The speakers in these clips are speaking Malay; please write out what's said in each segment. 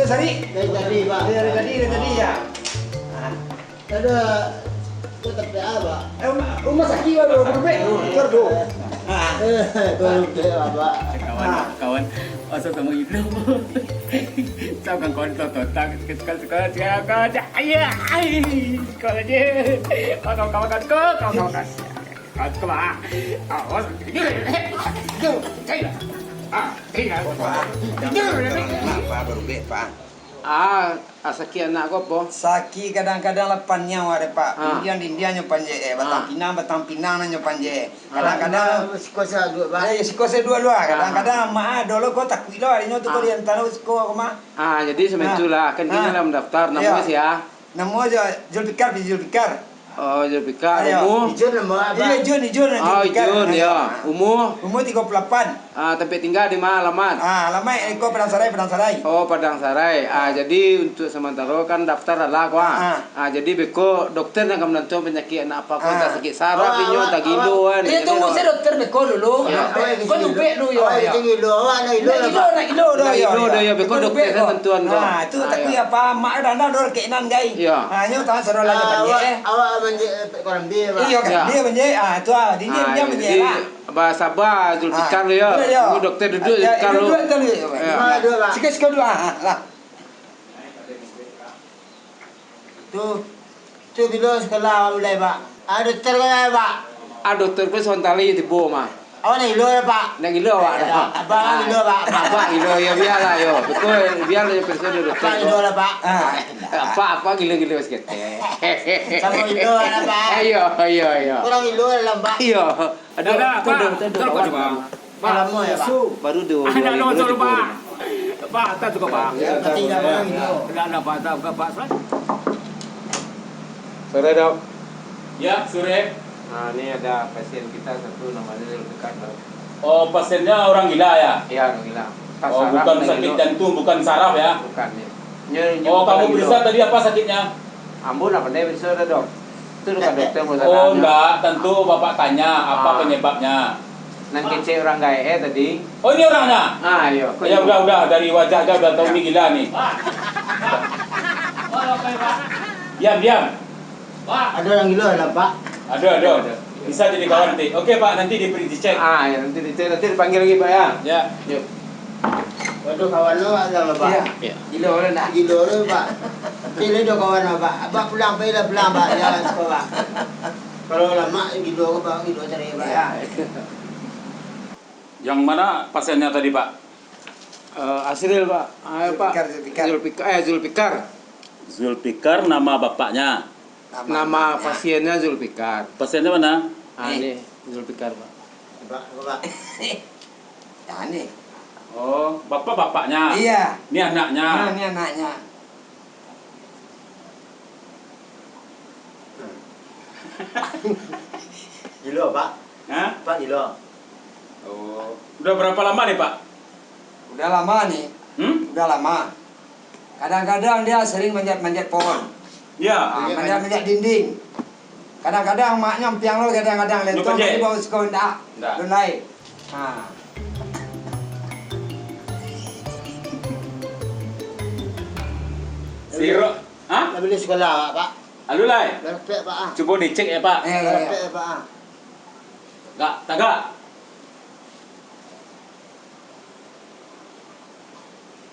Sari? Dari tadi Pak. Dari tadi ya. Ada tetap PA Pak. Rumah sakit baru berbeda kerdo. Pak. Kawan masuk temu itu. Sao kang kon to tak sekolah siapa ya sekolah je kawan awas Asaki anak ko po. Saki kadang-kadang lepan nyawa deh Pak. Indian nyopan je, batang pinang nyopan je. Kadang-kadang Sikosa dua Pak. siko dua. Kadang-kadang mak dolo ko tak kuilo hari tu ko dian tahu siko ko mak. Jadi sementulah kan ini dalam daftar namanya sih ya. Nama aja Zulfikar. Oh, Zulfikar umur. Hijau nama apa? Iya, Jun. Oh, Jun ya. Umur. Umur 38. Tapi tinggal di mana alamat? Alamat Eko Padang Sarai. Oh, Padang Sarai. Jadi untuk sementara kan daftar adalah kok. Jadi beko dokter yang akan menentukan penyakit anak apa kok tak sakit saraf inyo tak giluan. Ini tunggu saya dokter beko dulu. Kau nyumpet dulu ya. Kilo ya beko dokter kan tentuan kok. Itu tapi apa mak dah dor kenan gai. Nyo tahan soro lagi panjang. Awak kolam dia Pak. Iya kan dia menje itu dia menje lah. Bahasa bah Zulfikar ya. Itu dokter duduk Zulfikar lu. Dua Pak. Sikit dua lah. Tu bila sekolah mulai Pak. Ada dokter kan Pak. Dokter pun sontali di bawah mah. Awak nak ilo Pak. Nak gilo awak dah. Abang ilo Pak. Apa gilo ya biarlah yo. Betul biarlah ya person dokter. Pak ilo lah Pak. Apa gilo sikit. Sama ilo lah Pak. Ayo. Kurang ilo lah Pak. Iya. Ada Lama ya Pak. Baru dua. Ada lo Pak. Pak, tak tu Pak. Tidak mau ilo. Ada Pak, tak Pak. Sore dok. Ya, sore. Ini ada pasien kita satu namanya Zulfikar. Oh, pasiennya orang gila ya? Iya, orang gila. Oh, bukan sakit jantung, bukan saraf ya? Bukan ya. Oh, kamu periksa tadi apa sakitnya? Ambon apa dia bisa dok? Itu bukan dokter mau Oh, enggak, tentu Bapak tanya apa penyebabnya. Nang kece orang gae tadi. Oh, ini orangnya? Iya. Ya udah dari wajah aja udah tahu ini gila nih. Diam. Ada orang ilo lah Pak. Ada. Bisa jadi kawan nanti. Oke Pak, nanti dicek. Ya nanti dipanggil lagi Pak ya. Ya. Yuk. Waduh kawan lo ada Pak. Iya. Gilo orang nak. Gilo lo Pak. Pilih do kawan Pak. Abang pulang Pak. Jangan sekolah. Kalau lama gilo ke Pak, gilo cari Pak. Ya. Yang mana pasiennya tadi Pak? Asril Pak. Ayo Pak. Zulfikar. Zulfikar nama bapaknya. Nama pasiennya Zulfikar. Pasiennya mana? Ini Zulfikar Pak. Pak. Ya nih. Oh, bapaknya. Iya. Ini anaknya. Ini anaknya. Gilo Pak. Hah? Pak gilo. Oh, udah berapa lama nih Pak? Udah lama nih. Udah lama. Kadang-kadang dia sering manjat-manjat pohon. Ya. Manjat-manjat dinding. Kadang-kadang maknya piang lo kadang-kadang lentong di bawah sekolah enggak. Naik. Siro. Hah? Nak beli sekolah Pak. Alulai. Berpek Pak. Coba dicek ya Pak. Berpek Pak. Tagak.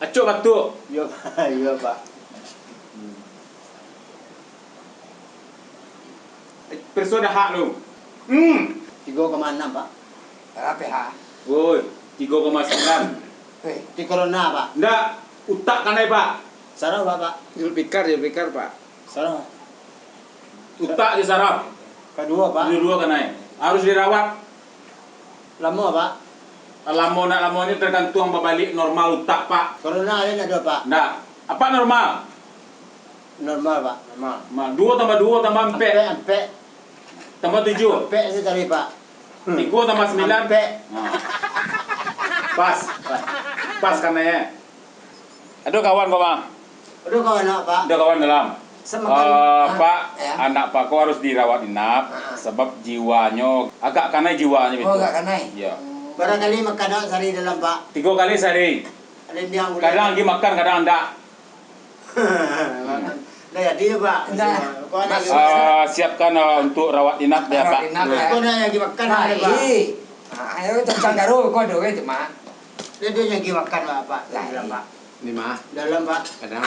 Acuk batuk. Iya Pak. Perso dah hak lu. 3,6 Pak. Berapa ha? Woi, 3,9. Di corona Pak. Enggak, utak kanai Pak. Sarah Pak. Zulfikar Pak. Sarah. Utak di saraf. Kedua Pak. Dua kanai. Harus dirawat. Lama Pak. Lama ini tergantung balik normal utak Pak. Corona ada Pak. Enggak. Apa normal? Normal Pak. Normal. 2 tambah 2 tambah 4 Ampe. tambah 7. Ampe saya tadi Pak. 3 tambah 9. Ampe. Pas karena ya. Aduh kawan kau Bang. Aduh kawan Pak. Ada kawan dalam. Pak, ya. anak Pak kau harus dirawat inap sebab jiwanya agak kanai jiwanya itu. Oh, agak kanai. Iya. Barangkali makan sehari dalam Pak. 3 kali sehari. Ada yang Kadang lagi makan, kadang enggak. Nah jadi Pak. Nah, Kau nak Siapkan untuk rawat inap ya Pak. kau nak lagi makan ada Pak. Ayo tentang garu kau doa itu mak. Dia lagi makan Pak. Dalam Pak. Ni mah. Dalam Pak. Kadang.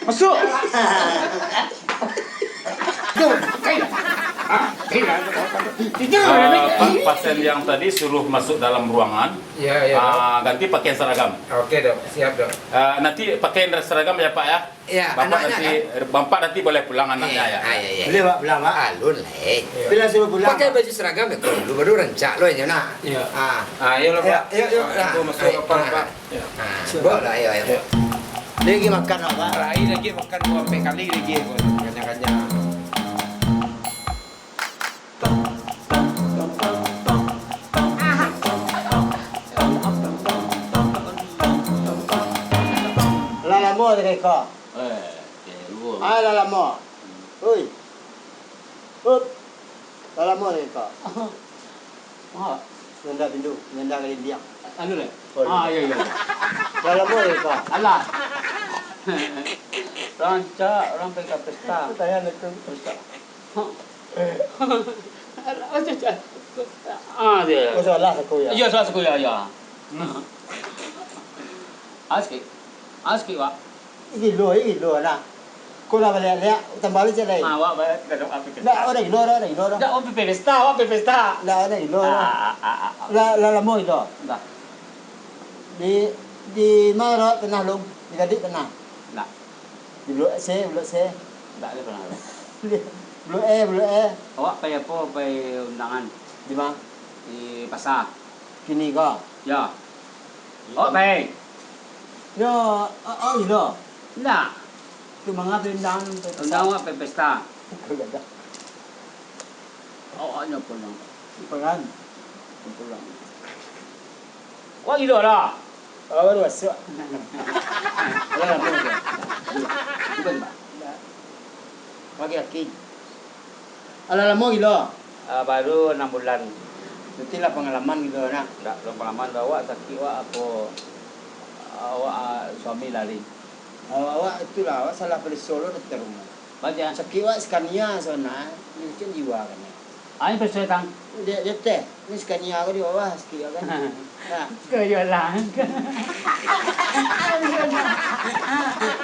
Masuk. Pasien yang tadi suruh masuk dalam ruangan. Ya. Ganti pakaian seragam. Oke, Dok. Siap, Dok. Nanti pakaian seragam ya Pak ya. Ya, Bapak nanti boleh pulang anaknya ya. Boleh Pak pulang Pak. Alun lah. Bila suruh pulang. Pakai baju seragam ya dulu baru rencak lo ya nak. Iya. Ayo Ayo lah, Pak. Yuk. Aku masuk apa, Pak? Boleh ayo. Dia lagi makan Pak. Rai lagi makan 2 kali lagi kanya-kanya. Lalamo dekat kau. Lalamo. Oi. Up. Lalamo dekat kau. Nenda pindu, nenda kali dia. Anu le. Iya. Lalamo dekat kau. Alah. Ranca orang PK pesta. Tanya itu pesta. Dia. Kau salah aku ya. Iya, salah sekolah ya. Aski Pak. Ini lo nak. Kau nak balik dia, tambah lagi lagi. Wak balik ke api ke. Dah ada ilo. Dah on pesta. Dah ada ilo. Lalamo itu. Dah. Di mana pernah long? Di Gadik pernah. Nak. Di Blok C. Tak ada pernah. Blok E. Awak pay apa? Pay undangan Di mana? di pasar. Kini kau. Ya. Awak pay. Yo, ilo. Nak. Tu mengapa undangan? Undangan awak pay pesta. Kau kata. Awaknya pulang. Peran. Pulang. Awak gitu lah. Baru masuk. Lalamo dia. Bukan Pak. Laki-laki. Lalamo ilo. Baru 6 bulan. Nanti lah pengalaman gitu nak. Tak belum pengalaman bawa sakit awak apa awak suami lari. Awak itulah awak salah pada Solo dokter rumah. Baca. Sakit awak skania sana. Ini kan jiwa kan. Ai percaya tang. Dia teh. Ini skania aku di bawah sakit kan. Nah, Kaya lang.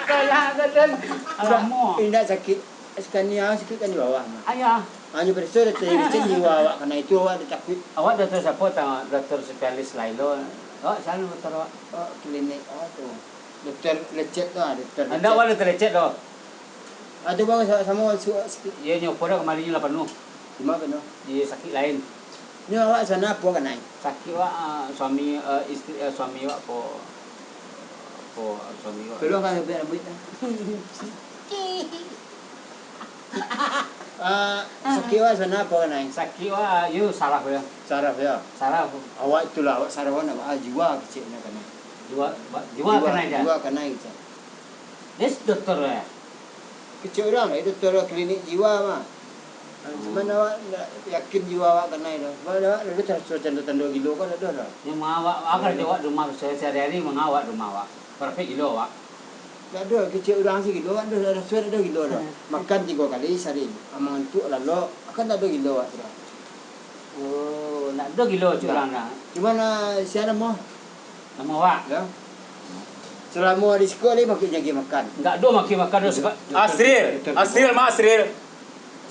Kaya gadan. Alam mo. Pindah sakit skania sakit kan di bawah. Ayah. Hanya perso dia teh jiwa awak karena itu awak takut. Awak doktor siapa tang? Doktor spesialis Lailo. Oh, sana doktor awak. Oh, klinik tu. Dokter lecet tu, dokter. Anda awak doktor lecet doh. Ada bang sama Ia nyopo dah kemarin ni 8 di mana no? Dia sakit lain. Ni awak sana apa kan naik? Sakit awak suami isteri suami awak po suami awak. Belum kan lebih rambut. Sakit awak sana apa kan naik? Sakit awak you saraf ya. Saraf ya. Saraf. Awak itulah awak saraf awak jiwa kecilnya kan. Jiwa kena dia. Jiwa kan naik. Des doktor ya. Kecil orang itu doktor klinik jiwa mah. Mana awak yakin jiwa awak kena itu? Mana awak dulu terus tanda-tanda gilo kan ada dah. Yang mengawak agar dia awak rumah sehari-hari mengawak rumah awak. Berapa kilo awak? Tak ada kecil orang sih gilo kan ada suara ada gilo dah. Makan 3 kali sehari. Amang tu lalu akan tak ada gilo awak dah. Oh, nak 2 kilo curang dah. Gimana siapa mau? Nama awak? Ya. Selama di sekolah ni makin jaga makan. Enggak do makan do sebab Asril mak Asril.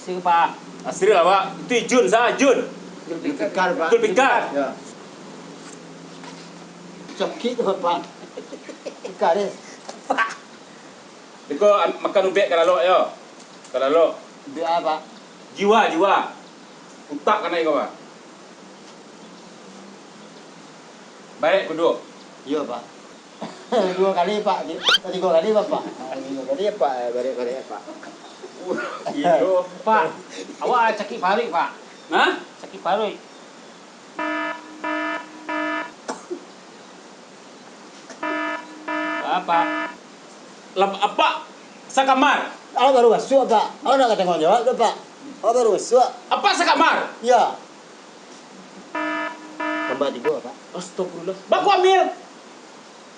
Siapa? Asril awak. Itu Jun sah Jun. Pikar Pak. Betul pikar. Ya. Sakit Pak. Pikar deh. Deko makan ubek kalau yo. Kalau Dia apa? jiwa. Utak kan kau Pak. Baik duduk. Ya Pak. 2 kali Pak. 3 kali Bapak. 3 kali Pak. Balik Pak. Iyo, Pak. Awak sakit paru Pak. Hah? Sakit paru. Apa? Apa? Sakamar. Awak baru masuk Pak. Awak nak tengok jawab tu Pak. Awak baru masuk. Apa sakamar? Ya. Tambah 3 Pak. Astagfirullah. Baku ambil.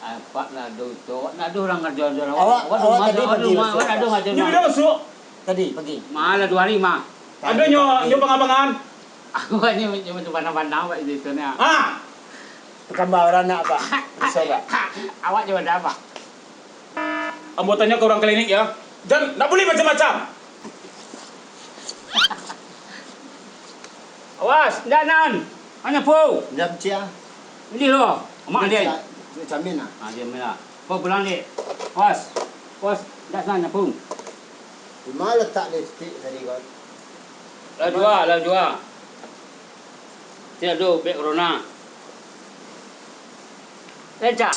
Pak nado tu, nado orang kerja orang. Awak tadi pergi masuk. Awak nado macam Ni bila masuk? Tadi pergi. Malah 2 hari mah. Ada nyo bangang-bangan. Awak ni macam pandang-pandang awak di sana. Ah, Tambah orang nak Pak. Bisa tak? Awak cuma ada apa? ambo tanya ke orang klinik ya. Dan tak boleh macam-macam. Awas, jangan. Hanya pu. Jam cia. Ini loh. Mak dia. Camin ah. Dia mela. Pu pulang ni. Awas. Awas, jangan pu. Di mana letak lipstick tadi kau? Lah dua. Tidak ada beg corona. Lecak.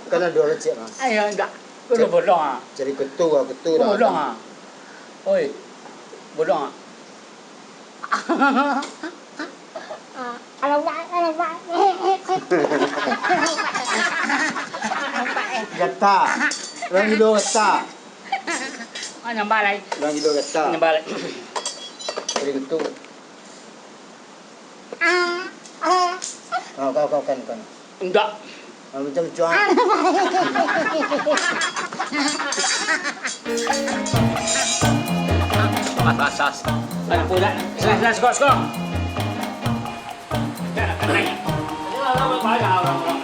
Kan ada orang cik mas. Ayo enggak. Kau dah bodong ah. Jadi ketua dah. Bodong ah. Oi. Bodong ah. Gata. Orang hidup gata. Nyambal lagi. Orang hidup gata. Nyambal. Jadi ketua. Kau kan. Enggak. Macam cuak. Mas. Ada pula. Silah skor.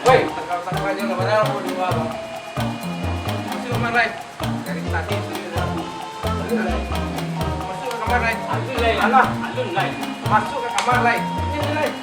Woi, tak aja enggak ada mau dua. Masuk kamar lain. Dari tadi sudah. Masuk ke kamar lain. Alun lain. Masuk ke kamar lain. Ini lain.